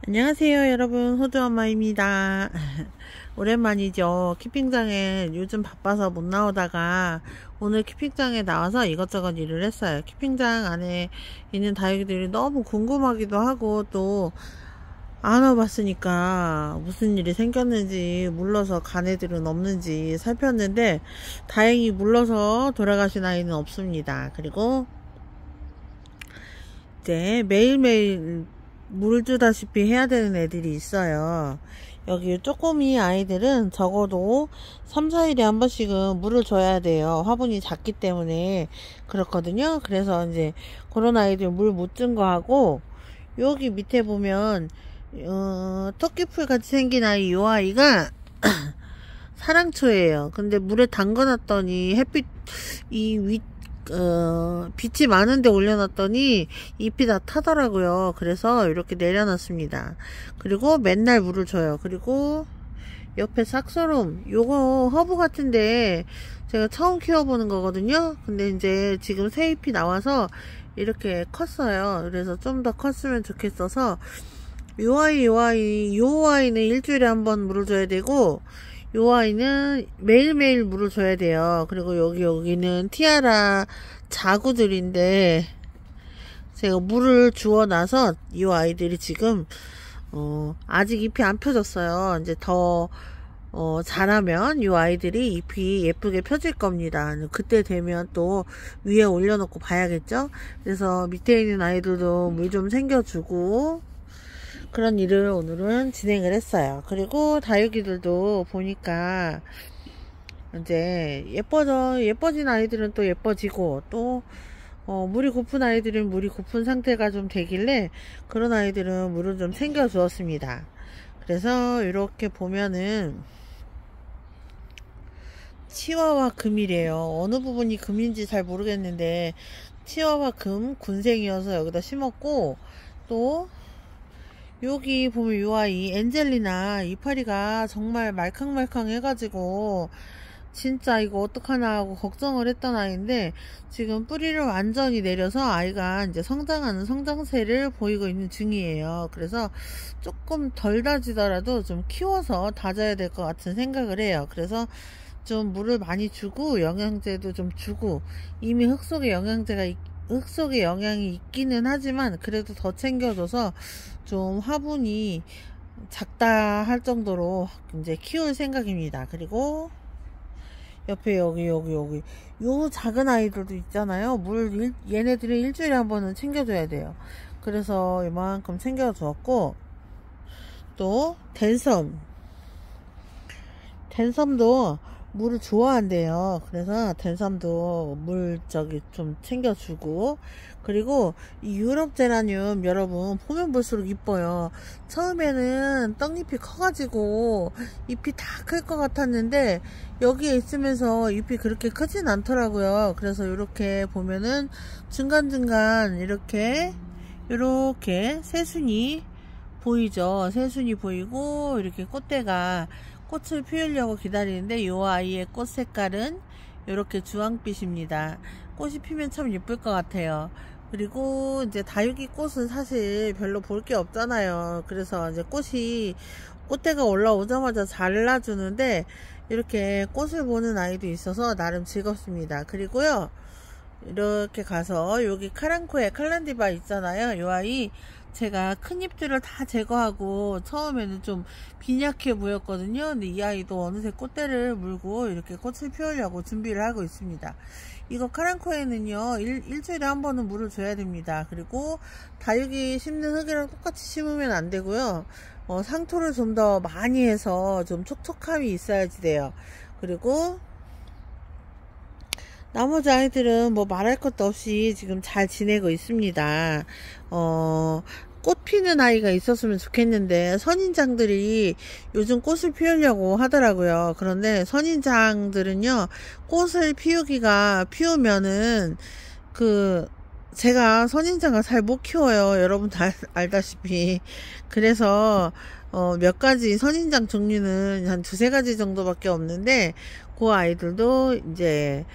안녕하세요 여러분, 호주엄마입니다. 오랜만이죠. 키핑장에 요즘 바빠서 못 나오다가 오늘 키핑장에 나와서 이것저것 일을 했어요. 키핑장 안에 있는 다육이들이 너무 궁금하기도 하고 또 안 와봤으니까 무슨 일이 생겼는지, 물러서 간 애들은 없는지 살폈는데 다행히 물러서 돌아가신 아이는 없습니다. 그리고 이제 매일매일 물 주다시피 해야 되는 애들이 있어요. 여기 쪼꼬미 아이들은 적어도 3, 4일에 한 번씩은 물을 줘야 돼요. 화분이 작기 때문에 그렇거든요. 그래서 이제 그런 아이들 물 못 준 거 하고, 여기 밑에 보면 토끼풀 같이 생긴 아이, 요 아이가 사랑초예요. 근데 물에 담가 놨더니 햇빛 빛이 많은데 올려놨더니 잎이 다 타더라고요. 그래서 이렇게 내려놨습니다. 그리고 맨날 물을 줘요. 그리고 옆에 싹소름, 요거 허브 같은데 제가 처음 키워보는 거거든요. 근데 이제 지금 새 잎이 나와서 이렇게 컸어요. 그래서 좀 더 컸으면 좋겠어서 요 아이는 일주일에 한 번 물을 줘야 되고, 요 아이는 매일매일 물을 줘야 돼요. 그리고 여기는 티아라 자구들인데 제가 물을 주워 놔서 이 아이들이 지금 아직 잎이 안 펴졌어요. 이제 더 자라면 이 아이들이 잎이 예쁘게 펴질 겁니다. 그때 되면 또 위에 올려놓고 봐야겠죠. 그래서 밑에 있는 아이들도 물 좀 챙겨주고 그런 일을 오늘은 진행을 했어요. 그리고 다육이들도 보니까 이제 예뻐진 아이들은 또 예뻐지고, 또 물이 고픈 아이들은 물이 고픈 상태가 좀 되길래 그런 아이들은 물을 좀 챙겨 주었습니다. 그래서 이렇게 보면은 치와와 금이래요. 어느 부분이 금인지 잘 모르겠는데 치와와 금 군생이어서 여기다 심었고, 또 여기 보면 요 아이 엔젤리나 이파리가 정말 말캉말캉 해가지고 진짜 이거 어떡하나 하고 걱정을 했던 아이인데, 지금 뿌리를 완전히 내려서 아이가 이제 성장하는 성장세를 보이고 있는 중이에요. 그래서 조금 덜 다지더라도 좀 키워서 다져야 될 것 같은 생각을 해요. 그래서 좀 물을 많이 주고 영양제도 좀 주고, 이미 흙 속에 영양이 있기는 하지만 그래도 더 챙겨줘서 좀 화분이 작다 할 정도로 이제 키울 생각입니다. 그리고 옆에 여기 요 작은 아이들도 있잖아요. 얘네들은 일주일에 한 번은 챙겨줘야 돼요. 그래서 이만큼 챙겨주었고, 또 댄섬도 물을 좋아한대요. 그래서 댄섬도 물 좀 챙겨주고, 그리고 이 유럽 제라늄 여러분 보면 볼수록 이뻐요. 처음에는 떡잎이 커가지고 잎이 다 클 것 같았는데 여기에 있으면서 잎이 그렇게 크진 않더라고요. 그래서 이렇게 보면은 중간중간 이렇게 새순이 보이죠. 새순이 보이고, 이렇게 꽃을 피우려고 기다리는데 이 아이의 꽃 색깔은 이렇게 주황빛입니다. 꽃이 피면 참 예쁠 것 같아요. 그리고 이제 다육이 꽃은 사실 별로 볼 게 없잖아요. 그래서 이제 꽃대가 올라오자마자 잘라주는데 이렇게 꽃을 보는 아이도 있어서 나름 즐겁습니다. 그리고요, 이렇게 가서 여기 카랑코에 칼란디바 있잖아요. 이 아이 제가 큰 잎들을 다 제거하고 처음에는 좀 빈약해 보였거든요. 근데 이 아이도 어느새 꽃대를 물고 이렇게 꽃을 피우려고 준비를 하고 있습니다. 이거 카랑코에는요 일주일에 한 번은 물을 줘야 됩니다. 그리고 다육이 심는 흙이랑 똑같이 심으면 안 되고요. 상토를 좀 더 많이 해서 좀 촉촉함이 있어야지 돼요. 그리고 나머지 아이들은 뭐 말할 것도 없이 지금 잘 지내고 있습니다. 꽃 피는 아이가 있었으면 좋겠는데 선인장들이 요즘 꽃을 피우려고 하더라고요. 그런데 선인장들은요 꽃을 피우면은 제가 선인장을 잘 못 키워요. 여러분 다 알다시피. 그래서 몇 가지 선인장 종류는 한 2~3가지 정도밖에 없는데, 그 아이들도 이제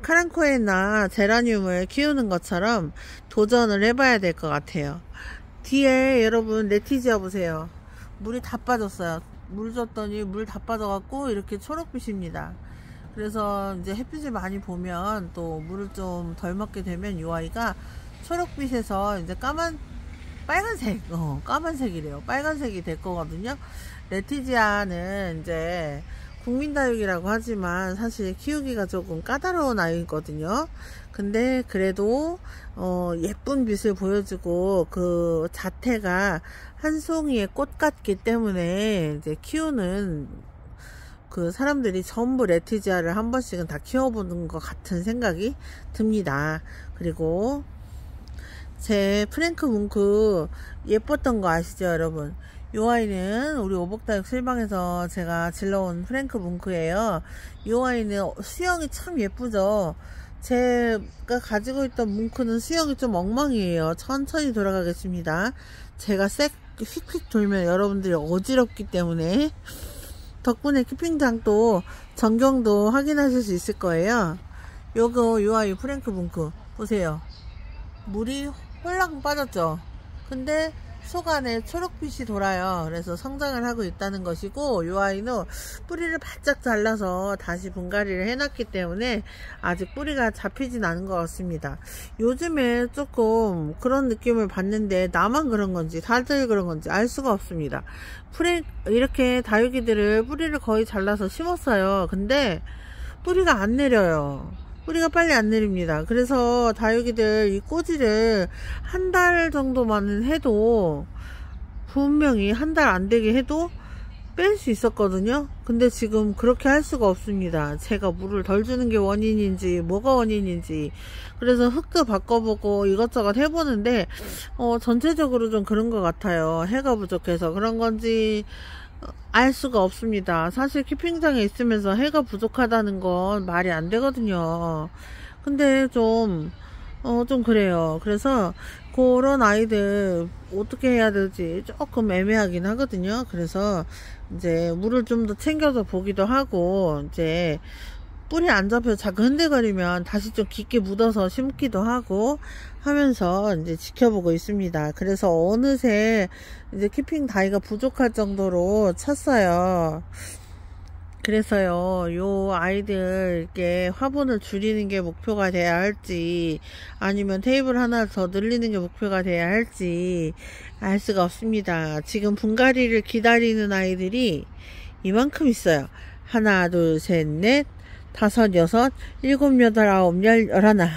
카랑코에나 제라늄을 키우는 것처럼 도전을 해봐야 될 것 같아요. 뒤에 여러분 레티지아 보세요. 물이 다 빠졌어요. 물 줬더니 물 다 빠져갖고 이렇게 초록빛입니다. 그래서 이제 햇빛을 많이 보면 또 물을 좀 덜 먹게 되면 이 아이가 초록빛에서 이제 빨간색, 까만색이래요. 빨간색이 될 거거든요. 레티지아는 이제 국민다육이라고 하지만 사실 키우기가 조금 까다로운 아이거든요. 근데 그래도 예쁜 빛을 보여주고 그 자태가 한 송이의 꽃 같기 때문에 이제 키우는 그 사람들이 전부 레티지아를 한 번씩은 다 키워보는 것 같은 생각이 듭니다. 그리고 제 프랭크 뭉크 예뻤던 거 아시죠 여러분? 요 아이는 우리 오복다육 실방에서 제가 질러온 프랭크 뭉크예요. 요 아이는 수영이 참 예쁘죠. 제가 가지고 있던 뭉크는 수영이 좀 엉망이에요. 천천히 돌아가겠습니다. 제가 휙휙 돌면 여러분들이 어지럽기 때문에 덕분에 키핑장도 전경도 확인하실 수 있을 거예요. 요 아이 프랭크 뭉크 보세요. 물이 홀랑 빠졌죠. 근데 속 안에 초록빛이 돌아요. 그래서 성장을 하고 있다는 것이고, 이 아이는 뿌리를 바짝 잘라서 다시 분갈이를 해놨기 때문에 아직 뿌리가 잡히진 않은 것 같습니다. 요즘에 조금 그런 느낌을 받는데 나만 그런 건지 다들 그런 건지 알 수가 없습니다. 이렇게 다육이들을 뿌리를 거의 잘라서 심었어요. 근데 뿌리가 안 내려요. 뿌리가 빨리 안 내립니다. 그래서 다육이들 이 꼬지를 한 달 정도만 해도, 분명히 한 달 안 되게 해도 뺄 수 있었거든요. 근데 지금 그렇게 할 수가 없습니다. 제가 물을 덜 주는 게 원인인지 뭐가 원인인지, 그래서 흙도 바꿔보고 이것저것 해보는데 전체적으로 좀 그런 것 같아요. 해가 부족해서 그런 건지 알 수가 없습니다. 사실 키핑장에 있으면서 해가 부족하다는 건 말이 안 되거든요. 근데 좀 그래요. 그래서 그런 아이들 어떻게 해야 될지 조금 애매하긴 하거든요. 그래서 이제 물을 좀 더 챙겨서 보기도 하고, 이제 뿌리 안 잡혀서 자꾸 흔들거리면 다시 좀 깊게 묻어서 심기도 하고 하면서 이제 지켜보고 있습니다. 그래서 어느새 이제 키핑 다이가 부족할 정도로 찼어요. 그래서요, 요 아이들께 화분을 줄이는 게 목표가 돼야 할지, 아니면 테이블 하나 더 늘리는 게 목표가 돼야 할지 알 수가 없습니다. 지금 분갈이를 기다리는 아이들이 이만큼 있어요. 하나, 둘, 셋, 넷, 다섯, 여섯, 일곱, 여덟, 아홉, 열하나.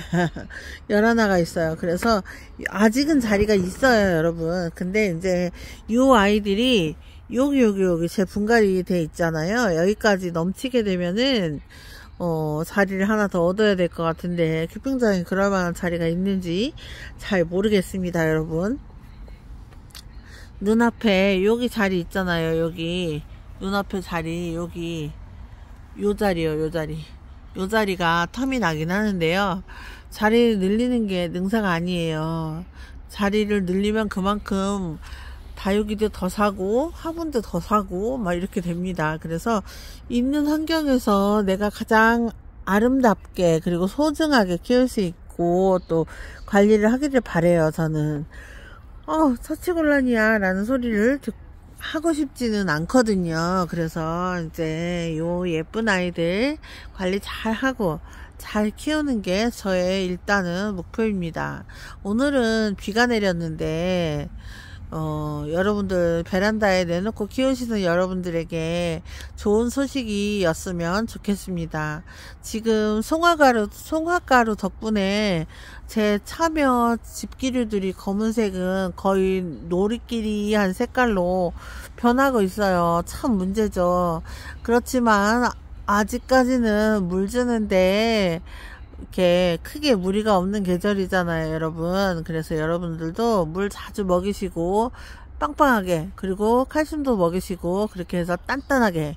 열하나가 있어요. 그래서 아직은 자리가 있어요, 여러분. 근데 이제 요 아이들이 여기 제 분갈이 돼 있잖아요. 여기까지 넘치게 되면은 자리를 하나 더 얻어야 될 것 같은데, 키핑장에 그럴 만한 자리가 있는지 잘 모르겠습니다, 여러분. 눈앞에 여기 자리 있잖아요. 여기 눈앞에 자리, 여기 요 자리요, 요 자리가 텀이 나긴 하는데요. 자리를 늘리는 게 능사가 아니에요. 자리를 늘리면 그만큼 다육이도 더 사고 화분도 더 사고 막 이렇게 됩니다. 그래서 있는 환경에서 내가 가장 아름답게 그리고 소중하게 키울 수 있고 또 관리를 하기를 바래요. 저는 처치곤란이야 라는 소리를 하고 싶지는 않거든요. 그래서 이제 요 예쁜 아이들 관리 잘 하고 잘 키우는 게 저의 일단은 목표입니다. 오늘은 비가 내렸는데 여러분들 베란다에 내놓고 키우시는 여러분들에게 좋은 소식이었으면 좋겠습니다. 지금 송화가루 덕분에 제 참여 집기류들이 검은색은 거의 노리끼리한 색깔로 변하고 있어요. 참 문제죠. 그렇지만 아직까지는 물 주는데 이렇게 크게 무리가 없는 계절이잖아요, 여러분. 그래서 여러분들도 물 자주 먹이시고 빵빵하게, 그리고 칼슘도 먹이시고 그렇게 해서 단단하게,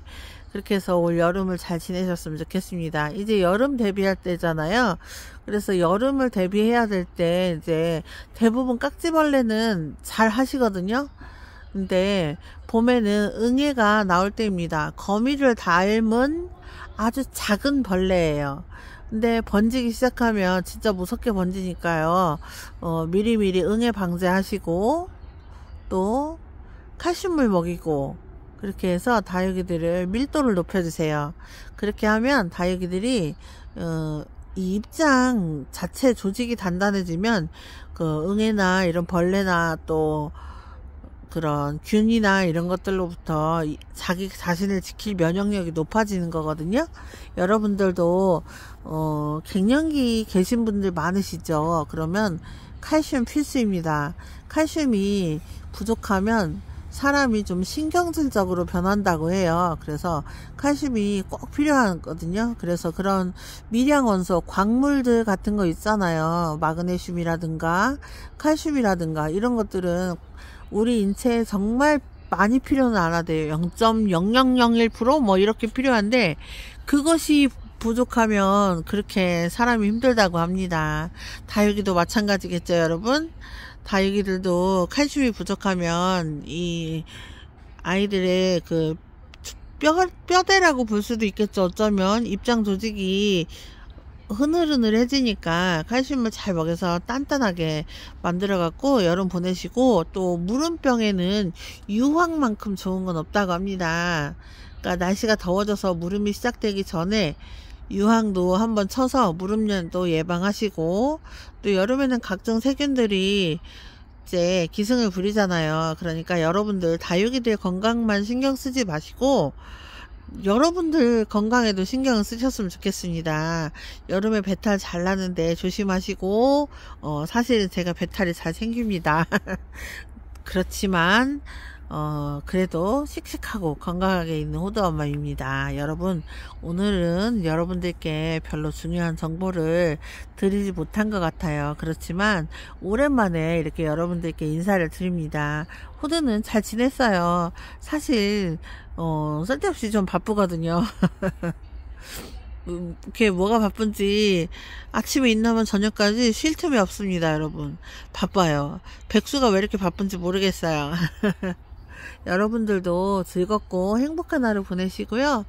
그렇게 해서 올 여름을 잘 지내셨으면 좋겠습니다. 이제 여름 대비할 때잖아요. 그래서 여름을 대비해야 될 때 이제 대부분 깍지벌레는 잘 하시거든요. 근데 봄에는 응애가 나올 때입니다. 거미를 닮은 아주 작은 벌레예요. 근데 번지기 시작하면 진짜 무섭게 번지니까요. 미리미리 응애 방지하시고 또 칼슘물 먹이고, 그렇게 해서 다육이들을 밀도를 높여주세요. 그렇게 하면 다육이들이 이 입장 자체 조직이 단단해지면 그 응애나 이런 벌레나 또 그런 균이나 이런 것들로부터 자기 자신을 지킬 면역력이 높아지는 거거든요. 여러분들도 갱년기 계신 분들 많으시죠? 그러면 칼슘 필수입니다. 칼슘이 부족하면 사람이 좀 신경질적으로 변한다고 해요. 그래서 칼슘이 꼭 필요하거든요. 그래서 그런 미량원소, 광물들 같은 거 있잖아요. 마그네슘이라든가 칼슘이라든가 이런 것들은 우리 인체에 정말 많이 필요는 안 하대요. 0.0001% 뭐 이렇게 필요한데 그것이 부족하면 그렇게 사람이 힘들다고 합니다. 다육이도 마찬가지겠죠, 여러분? 다육이들도 칼슘이 부족하면 이 아이들의 그 뼈대라고 볼 수도 있겠죠. 어쩌면 입장 조직이 흐느흐느해지니까 칼슘을 잘 먹여서 단단하게 만들어 갖고 여름 보내시고, 또 무름병에는 유황만큼 좋은 건 없다고 합니다. 그러니까 날씨가 더워져서 무름이 시작되기 전에 유황도 한번 쳐서 무름년도 예방하시고, 또 여름에는 각종 세균들이 이제 기승을 부리잖아요. 그러니까 여러분들 다육이들 건강만 신경 쓰지 마시고 여러분들 건강에도 신경을 쓰셨으면 좋겠습니다. 여름에 배탈 잘 나는데 조심하시고, 사실은 제가 배탈이 잘 생깁니다. 그렇지만 그래도 씩씩하고 건강하게 있는 호두 엄마입니다. 여러분, 오늘은 여러분들께 별로 중요한 정보를 드리지 못한 것 같아요. 그렇지만 오랜만에 이렇게 여러분들께 인사를 드립니다. 호두는 잘 지냈어요. 사실 쓸데없이 좀 바쁘거든요. 이렇게 뭐가 바쁜지 아침에 일어나면 저녁까지 쉴 틈이 없습니다. 여러분, 바빠요. 백수가 왜 이렇게 바쁜지 모르겠어요. 여러분들도 즐겁고 행복한 하루 보내시고요.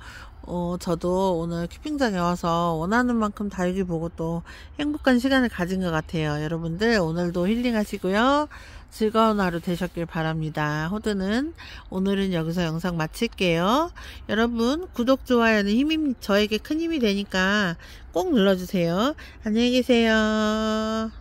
저도 오늘 키핑장에 와서 원하는 만큼 다육이 보고 또 행복한 시간을 가진 것 같아요. 여러분들 오늘도 힐링하시고요. 즐거운 하루 되셨길 바랍니다. 호두는 오늘은 여기서 영상 마칠게요. 여러분, 구독, 좋아요는 저에게 큰 힘이 되니까 꼭 눌러주세요. 안녕히 계세요.